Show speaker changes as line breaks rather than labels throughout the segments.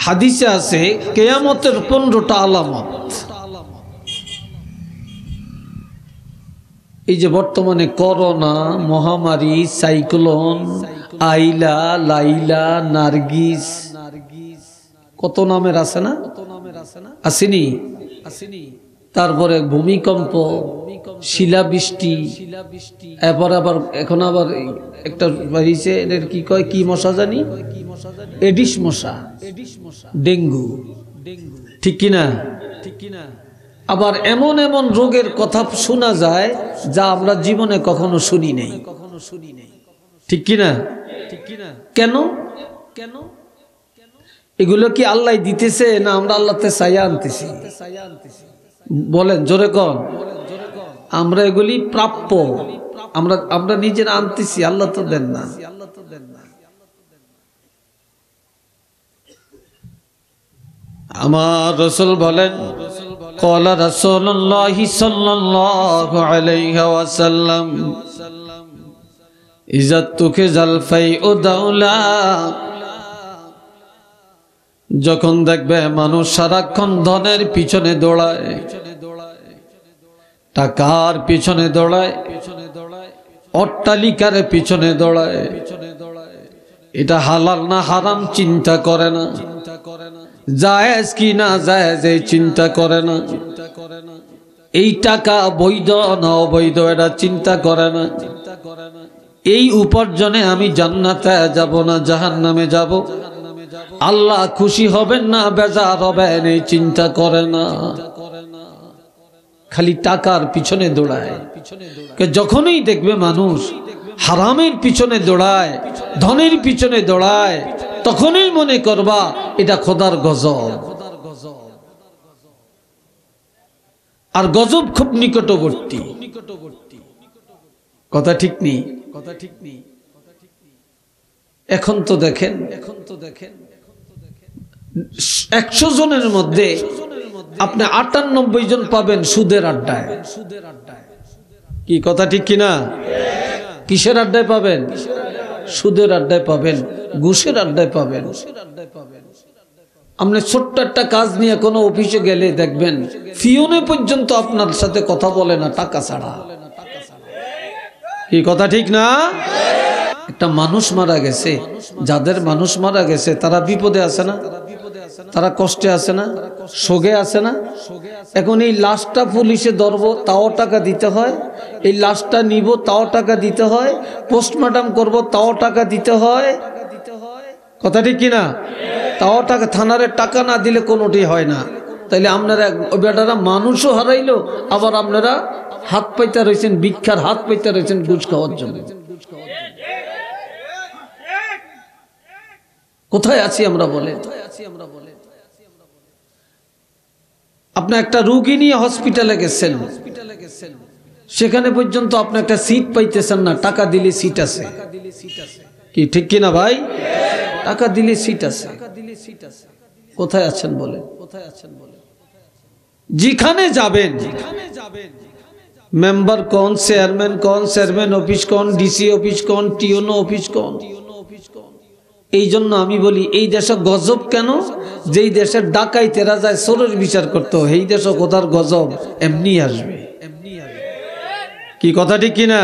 হাদিসে আছে কিয়ামতের 15টা আলামত। এই যে বর্তমানে করোনা মহামারী, সাইক্লোন, আইলা, লাইলা, নার্গিস, কত নামের আছে না, আসেনি? তারপরে ভূমিকম্প, শিলাবৃষ্টি, এরপর আবার এখন আবার একটা বাড়িছে, এর কি কয়, কি মশা জানি, এডিস মশা, ডেঙ্গু, ঠিক কিনা? আবার এমন এমন রোগের কথা শোনা যায় যা আমরা জীবনে কখনো শুনি নাই, ঠিক কিনা? কেন? এগুলো কি আল্লাহ দিতেছে না আমরা আল্লাহতে চাইয়া আনতেছি? বলেন জোরে কন। আমরা এগুলি প্রাপ্য, আমরা নিজেরা আনতেছি, আল্লাহ তো দেন না। আমার রাসূল বলেন, ক্বালা রাসূলুল্লাহ সাল্লাল্লাহু আলাইহি ওয়াসাল্লাম, ইযা তুখিজাল ফাইউ দাওলা, যখন দেখবে মানুষ সারাক্ষণ ধনের পিছনে দৌড়ায়, টাকার পিছনে দৌড়ায়, অট্টালিকার পিছনে দৌড়ায়, এটা হালাল না হারাম চিন্তা করে না, জায়েজ কি না জায়েজ এই চিন্তা করে না, এই টাকা বৈধ না অবৈধ এটা চিন্তা করে না, এই উপার্জনে আমি জান্নাতে যাব না জাহান্নামে যাব, আল্লাহ খুশি হবেন না বেজার হবেন এই চিন্তা করে না, খালি টাকার পিছনে দৌড়ায়। যখনই দেখবে মানুষ হারামের পিছনে দৌড়ায়, ধনের পিছনে দৌড়ায়, তখনই মনে করবা এটা খোদার গজব। আর গজব খুব নিকটবর্তী, কথা ঠিক নেই? এখন তো দেখেন 100 জনের মধ্যে আপনি 98 জন পাবেন সুদের আড্ডায়। কি কথা ঠিক কিনা? কিসের আড্ডায় পাবেন? সুদের আড্ডায় পাবেন, ঘুষের আড্ডায় পাবেন। আপনি ছোট্ট একটা কাজ নিয়ে কোনো অফিসে গেলে দেখবেন ফিওনে পর্যন্ত আপনার সাথে কথা বলে না টাকা ছাড়া। কি কথা ঠিক না? একটা মানুষ মারা গেছে, যাদের মানুষ মারা গেছে তারা বিপদে আছে না, তারা কষ্টে আছে না, শোকে আছে না। এখন এই লাশটা পুলিশে ধরবো তাও টাকা দিতে হয়, এই লাশটা নিব তাও টাকা দিতে হয়, পোস্টমর্টম করব তাও টাকা দিতে হয়। কথা ঠিক কিনা? তাও টাকা, থানারে টাকা না দিলে কোনোটি হয় না। তাইলে আপনারা বেটারা মানুষও হারাইলো, আবার আপনারা হাত পাইতে রয়েছেন, ভিক্ষার হাত পাইতে রয়েছেন ঘুষ খাওয়ার জন্য। কোথায় আছি আমরা বলেন? আপনি একটা রোগী নিয়ে হসপিটালে গেছেন, সেখানে পর্যন্ত আপনি একটা সিট পাইতেছেন না, টাকা দিলে সিট আছে। কি ঠিক কিনা ভাই? টাকা দিলে সিট আছে। কোথায় আছেন বলেন? যেখানে যাবেন, মেম্বার কোন, চেয়ারম্যান কোন, চেয়ারম্যান অফিস কোন, ডিসি অফিস কোন, টিওনো অফিস কোন। এই জন্য আমি বলি এই দেশে গজব কেন? যেই দেশের ডাকাইতেরা যায় চোরের বিচার করতে, এই দেশে কোথার গজব এমনি আসবে। কি কথা ঠিক কিনা?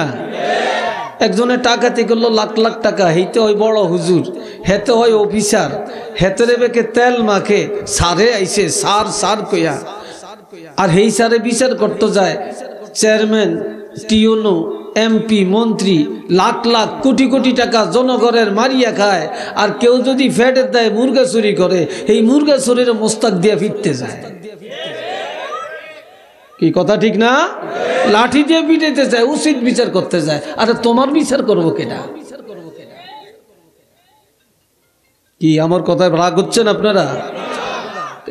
একজনের টাকাতে করলো লাখ লাখ টাকা, হেতে হয় বড় হুজুর, হেতে হয় অফিসার, হেতেরে বেকে তেল মাখে, সারে আইসে সার সার কইয়া, আর হেই সারে বিচার করতে যায় চেয়ারম্যান, টিওনো, এমপি, মন্ত্রী, লাখ লাখ কোটি কোটি টাকা জনগণের মারিয়া খায়। আর কেউ যদি ফ্যাটের দেয় মুরগা চুরি করে, এই মুরগা চুরির মোস্তাক দিয়ে ফিরতে যায়। কি কথা ঠিক না? লাঠি দিয়ে পিটাইতে যায়, উচিত বিচার করতে যায়। আরে তোমার বিচার করবো কেনা? কি আমার কথায় রাগ হচ্ছেন আপনারা?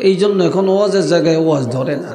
এই জন্য এখন ওয়াজের জায়গায় ওয়াজ ধরে না।